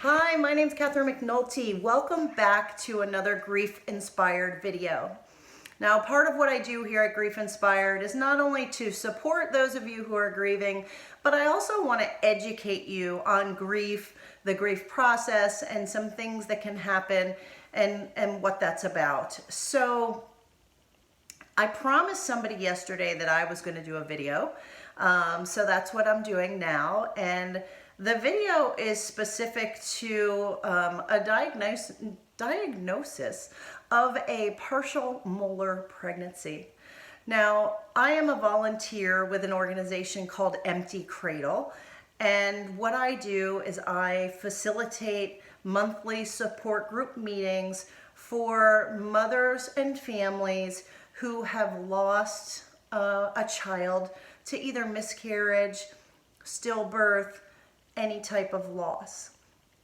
Hi, my name's Catherine McNulty. Welcome back to another grief-inspired video. Now, part of what I do here at Grief Inspired is not only to support those of you who are grieving, but I also want to educate you on grief, the grief process, and some things that can happen and what that's about. So I promised somebody yesterday that I was going to do a video. So that's what I'm doing now. And the video is specific to a diagnosis of a partial molar pregnancy. Now, I am a volunteer with an organization called Empty Cradle. And what I do is I facilitate monthly support group meetings for mothers and families who have lost a child to either miscarriage, stillbirth, any type of loss.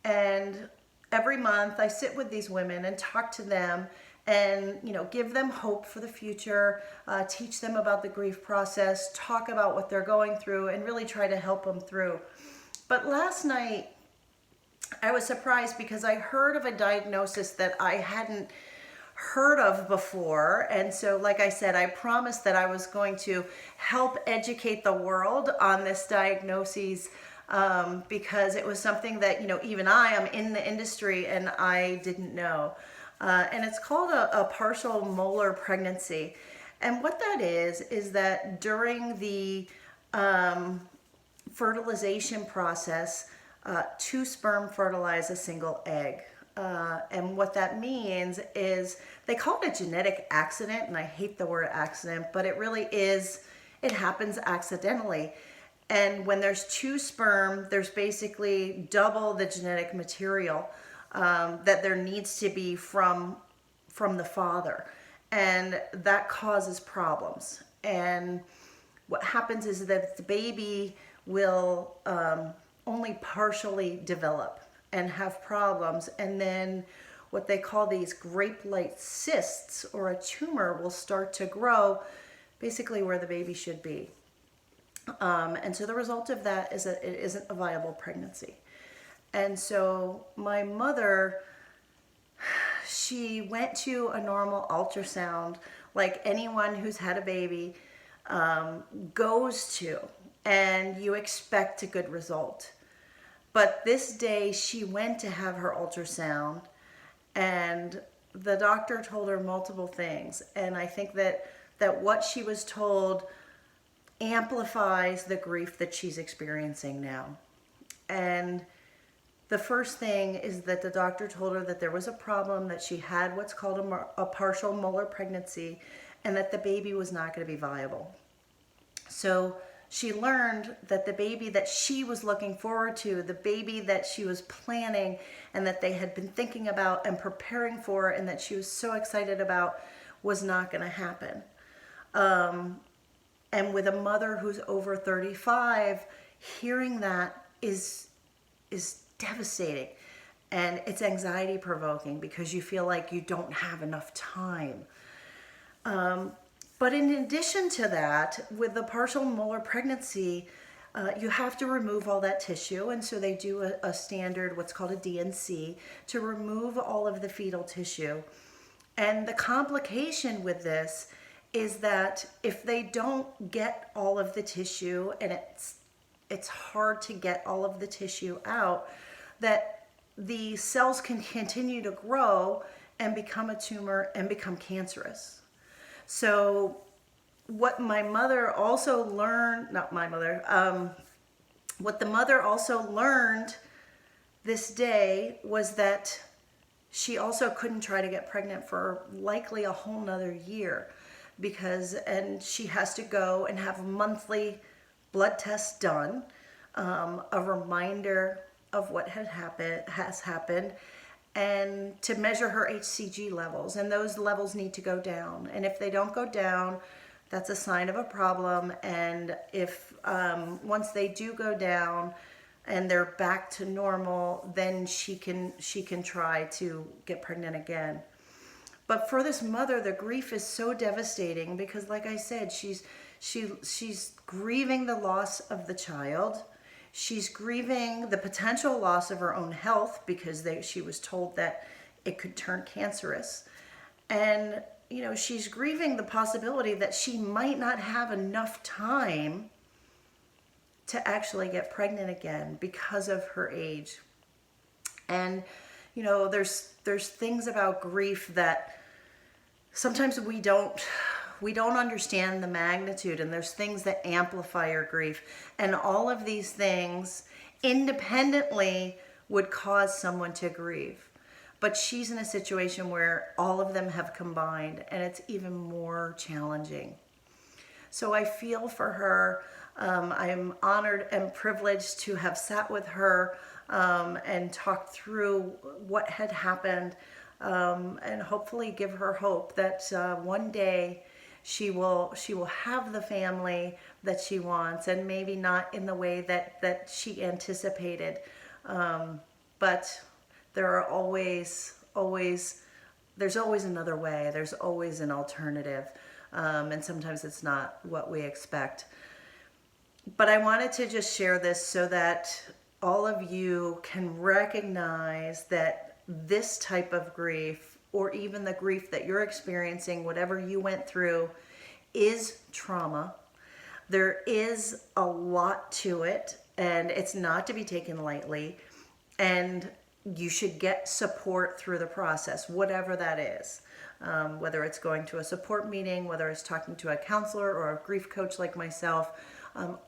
And every month I sit with these women and talk to them and give them hope for the future, teach them about the grief process, talk about what they're going through, and really try to help them through. But last night I was surprised because I heard of a diagnosis that I hadn't heard of before. And so, like I said, I promised that I was going to help educate the world on this diagnosis, because it was something that, even I am in the industry and I didn't know. And it's called a partial molar pregnancy. And what that is that during the fertilization process, two sperm fertilize a single egg. And what that means is they call it a genetic accident, and I hate the word accident, but it really is, it happens accidentally. And when there's two sperm, there's basically double the genetic material that there needs to be from the father. And that causes problems. And what happens is that the baby will only partially develop and have problems. And then what they call these grape-like cysts or a tumor will start to grow basically where the baby should be. And so the result of that is that it isn't a viable pregnancy. And so my mother, she went to a normal ultrasound like anyone who's had a baby goes to, and you expect a good result. But this day she went to have her ultrasound and the doctor told her multiple things. And I think that what she was told amplifies the grief that she's experiencing now. And the first thing is that the doctor told her that there was a problem, that she had what's called a partial molar pregnancy, and that the baby was not going to be viable. So she learned that the baby that she was looking forward to, the baby that she was planning and that they had been thinking about and preparing for and that she was so excited about, was not going to happen. And with a mother who's over 35, hearing that is devastating. And it's anxiety provoking because you feel like you don't have enough time. But in addition to that, with the partial molar pregnancy, you have to remove all that tissue. And so they do a standard, what's called a DNC, to remove all of the fetal tissue. And the complication with this is that if they don't get all of the tissue, and it's hard to get all of the tissue out, that the cells can continue to grow and become a tumor and become cancerous. So what my mother also learned, what the mother also learned this day was that she also couldn't try to get pregnant for likely a whole nother year, and she has to go and have monthly blood tests done, a reminder of what has happened, and to measure her HCG levels, and those levels need to go down. And if they don't go down, that's a sign of a problem. And if once they do go down and they're back to normal, then she can try to get pregnant again. But for this mother, the grief is so devastating because, like I said, she's grieving the loss of the child. She's grieving the potential loss of her own health because she was told that it could turn cancerous. And, you know, she's grieving the possibility that she might not have enough time to actually get pregnant again because of her age. And, you know, there's things about grief that sometimes we don't understand the magnitude, and there's things that amplify our grief. And all of these things independently would cause someone to grieve. But she's in a situation where all of them have combined, and it's even more challenging. So I feel for her. I'm honored and privileged to have sat with her and talked through what had happened, and hopefully give her hope that one day she will have the family that she wants, and maybe not in the way that she anticipated. But there are there's always another way. There's always an alternative. And sometimes it's not what we expect. But I wanted to just share this so that all of you can recognize that this type of grief, or even the grief that you're experiencing, whatever you went through, is trauma. There is a lot to it, and it's not to be taken lightly. And you should get support through the process, whatever that is. Whether it's going to a support meeting, whether it's talking to a counselor or a grief coach like myself,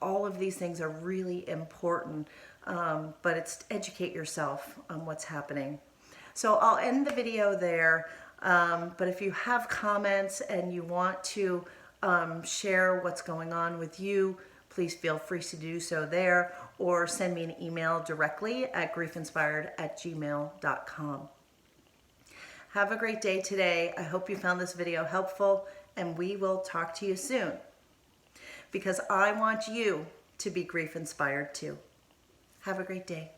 all of these things are really important. But it's to educate yourself on what's happening. So I'll end the video there. But if you have comments and you want to share what's going on with you, please feel free to do so there, or send me an email directly at griefinspired@gmail.com. Have a great day today. I hope you found this video helpful, and we will talk to you soon, because I want you to be grief inspired too. Have a great day.